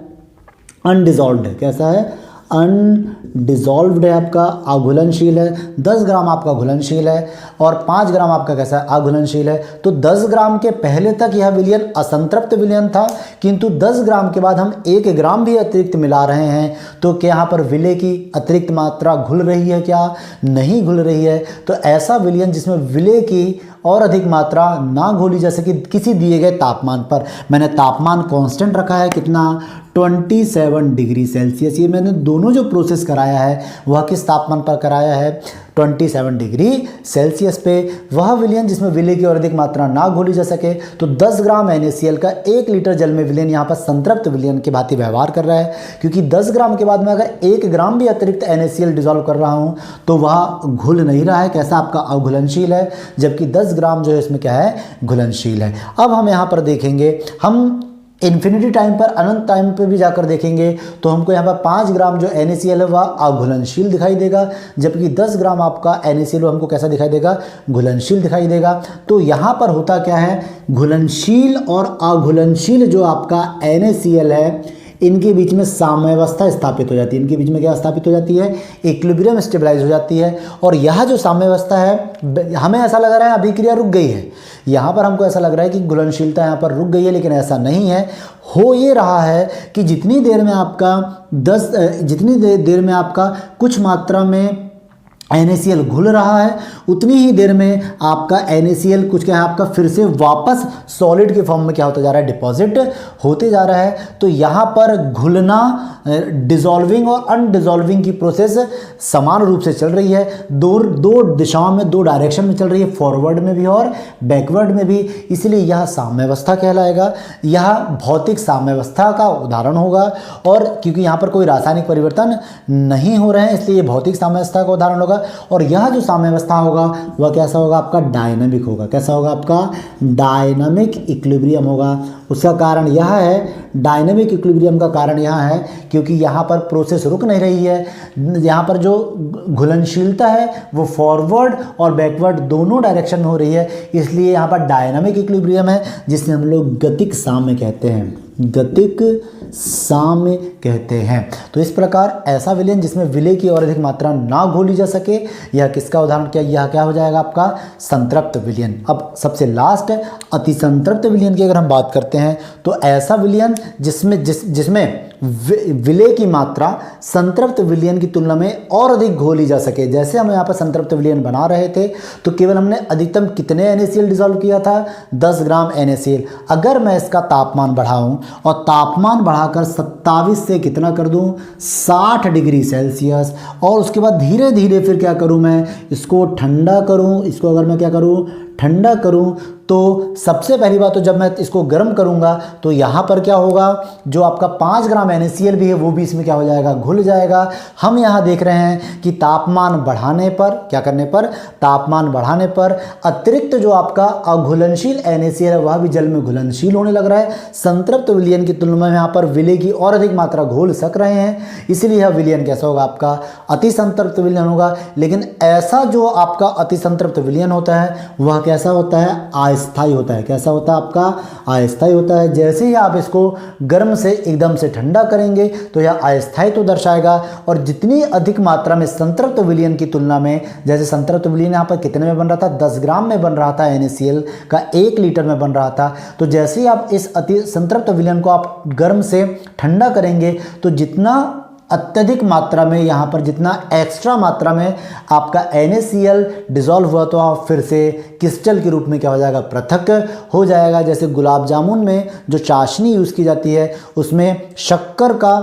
[SPEAKER 1] अनडिसॉल्व्ड है, कैसा है, अनडिसॉल्व्ड है आपका, अघुलनशील है। 10 ग्राम आपका घुलनशील है और 5 ग्राम आपका कैसा है, अघुलनशील है। तो 10 ग्राम के पहले तक यह विलयन असंतृप्त विलयन था, किंतु 10 ग्राम के बाद हम 1 ग्राम भी अतिरिक्त मिला रहे हैं, तो क्या यहाँ पर विलय की अतिरिक्त मात्रा घुल रही है, क्या नहीं घुल रही है। तो ऐसा विलयन जिसमें विलय की और अधिक मात्रा ना घोली जा सके किसी दिए गए तापमान पर, मैंने तापमान कांस्टेंट रखा है कितना, 27 डिग्री सेल्सियस। ये मैंने दोनों जो प्रोसेस कराया है वह किस तापमान पर कराया है, 27 डिग्री सेल्सियस पे। वह विलयन जिसमें विलय की और अधिक मात्रा ना घोली जा सके, तो 10 ग्राम NaCl का 1 लीटर जल में विलयन यहाँ पर संतृप्त विलयन की भांति व्यवहार कर रहा है, क्योंकि 10 ग्राम के बाद में अगर 1 ग्राम भी अतिरिक्त NaCl डिसॉल्व कर रहा हूँ तो वह घुल नहीं रहा है, कैसा आपका अघुलनशील है, जबकि 10 ग्राम जो है इसमें क्या है, घुलनशील है। अब हम यहाँ पर देखेंगे, हम इन्फिनिटी टाइम पर, अनंत टाइम पे भी जाकर देखेंगे तो हमको यहाँ पर 5 ग्राम जो NaCl है वह अघुलनशील दिखाई देगा, जबकि 10 ग्राम आपका NaCl हमको कैसा दिखाई देगा, घुलनशील दिखाई देगा। तो यहाँ पर होता क्या है, घुलनशील और अघुलनशील जो आपका NaCl है इनके बीच में साम्यावस्था स्थापित हो जाती है, इनके बीच में क्या स्थापित हो जाती है, इक्विलिब्रियम स्टेबलाइज हो जाती है। और यह जो साम्यावस्था है, हमें ऐसा लग रहा है अभिक्रिया रुक गई है, यहाँ पर हमको ऐसा लग रहा है कि घुलनशीलता यहाँ पर रुक गई है, लेकिन ऐसा नहीं है। हो ये रहा है कि जितनी देर में आपका कुछ मात्रा में NaCl घुल रहा है, उतनी ही देर में आपका NaCl कुछ क्या है, आपका फिर से वापस सॉलिड के फॉर्म में क्या होता जा रहा है, डिपॉजिट होते जा रहा है। तो यहाँ पर घुलना, डिसॉल्विंग और अनडिसॉल्विंग की प्रोसेस समान रूप से चल रही है, दो दिशाओं में, 2 डायरेक्शन में चल रही है, फॉरवर्ड में भी और बैकवर्ड में भी। इसलिए यह साम्यावस्था कहलाएगा, यह भौतिक साम्यावस्था का उदाहरण होगा। और क्योंकि यहाँ पर कोई रासायनिक परिवर्तन नहीं हो रहे हैं, इसलिए भौतिक साम्यावस्था का उदाहरण होगा। और यह जो साम्यावस्था होगा वह कैसा होगा, आपका डायनामिक होगा, कैसा होगा, आपका डायनामिक इक्विलिब्रियम होगा। उसका कारण यह है, डायनामिक इक्विलिब्रियम का कारण यह है क्योंकि यहाँ पर प्रोसेस रुक नहीं रही है, यहाँ पर जो घुलनशीलता है वो फॉरवर्ड और बैकवर्ड दोनों डायरेक्शन में हो रही है, इसलिए यहाँ पर डायनामिक इक्विलिब्रियम है, जिसे हम लोग गतिक साम्य कहते हैं, गतिक साम्य कहते हैं। तो इस प्रकार ऐसा विलयन जिसमें विलय की और अधिक मात्रा ना घोली जा सके, यह किसका उदाहरण, क्या यह क्या हो जाएगा, आपका संतृप्त विलयन। अब सबसे लास्ट है अति संतृप्त विलयन की अगर हम बात करते हैं, तो ऐसा विलयन जिसमें विलय की मात्रा संतृप्त विलयन की तुलना में और अधिक घोली जा सके। जैसे हम यहाँ पर संतृप्त विलयन बना रहे थे तो केवल हमने अधिकतम कितने NaCl डिसॉल्व किया था, 10 ग्राम NaCl। अगर मैं इसका तापमान बढ़ाऊं और तापमान बढ़ाकर 27 से कितना कर दूं, 60 डिग्री सेल्सियस, और उसके बाद धीरे धीरे फिर क्या करूं, मैं इसको ठंडा करूं, इसको अगर मैं क्या करूं, ठंडा करूं, तो सबसे पहली बात तो जब मैं इसको गर्म करूंगा तो यहाँ पर क्या होगा, जो आपका 5 ग्राम NaCl भी है वो भी इसमें क्या हो जाएगा, घुल जाएगा। हम यहाँ देख रहे हैं कि तापमान बढ़ाने पर, क्या करने पर, तापमान बढ़ाने पर अतिरिक्त जो आपका अघुलनशील NaCl है वह भी जल में घुलनशील होने लग रहा है। संतृप्त विलयन की तुलना में यहाँ पर विलय की और अधिक मात्रा घोल सक रहे हैं, इसलिए यह विलयन कैसा होगा, आपका अति संतृप्त विलयन होगा। लेकिन ऐसा जो आपका अति संतृप्त विलयन होता है वह कैसा होता है, अस्थायी होता है। कैसा होता है आपका? अस्थायी होता है। जैसे ही आप इसको गर्म से एकदम से ठंडा करेंगे तो यह अस्थायी तो दर्शाएगा, और जितनी अधिक मात्रा में संतृप्त विलयन की तुलना में, जैसे संतृप्त विलयन यहाँ पर कितने में बन रहा था? 10 ग्राम में बन रहा था, NaCl का 1 लीटर में बन रहा था। तो जैसे ही आप इस अति संतृप्त विलयन को आप गर्म से ठंडा करेंगे तो जितना अत्यधिक मात्रा में, यहाँ पर जितना एक्स्ट्रा मात्रा में आपका NaCl डिसॉल्व हुआ तो आप फिर से क्रिस्टल के रूप में क्या हो जाएगा? पृथक हो जाएगा। जैसे गुलाब जामुन में जो चाशनी यूज़ की जाती है उसमें शक्कर का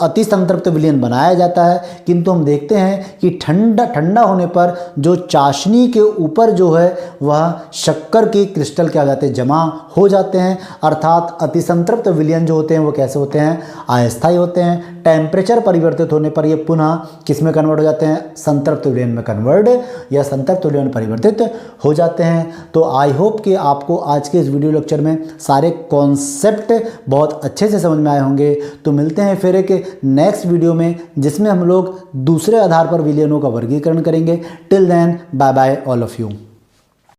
[SPEAKER 1] अति संतृप्त विलयन बनाया जाता है, किंतु हम देखते हैं कि ठंडा होने पर जो चाशनी के ऊपर जो है वह शक्कर के क्रिस्टल क्या हो जाते हैं? जमा हो जाते हैं। अर्थात अति संतृप्त विलयन जो होते हैं वो कैसे होते हैं? अस्थायी होते हैं। टेम्परेचर परिवर्तित होने पर ये पुनः किस में कन्वर्ट हो जाते हैं? संतृप्त विलयन में कन्वर्ट या संतृप्त विलयन में परिवर्तित हो जाते हैं। तो आई होप कि आपको आज के इस वीडियो लेक्चर में सारे कॉन्सेप्ट बहुत अच्छे से समझ में आए होंगे। तो मिलते हैं फिर एक नेक्स्ट वीडियो में जिसमें हम लोग दूसरे आधार पर विलयनों का वर्गीकरण करेंगे। Till then bye bye all of you.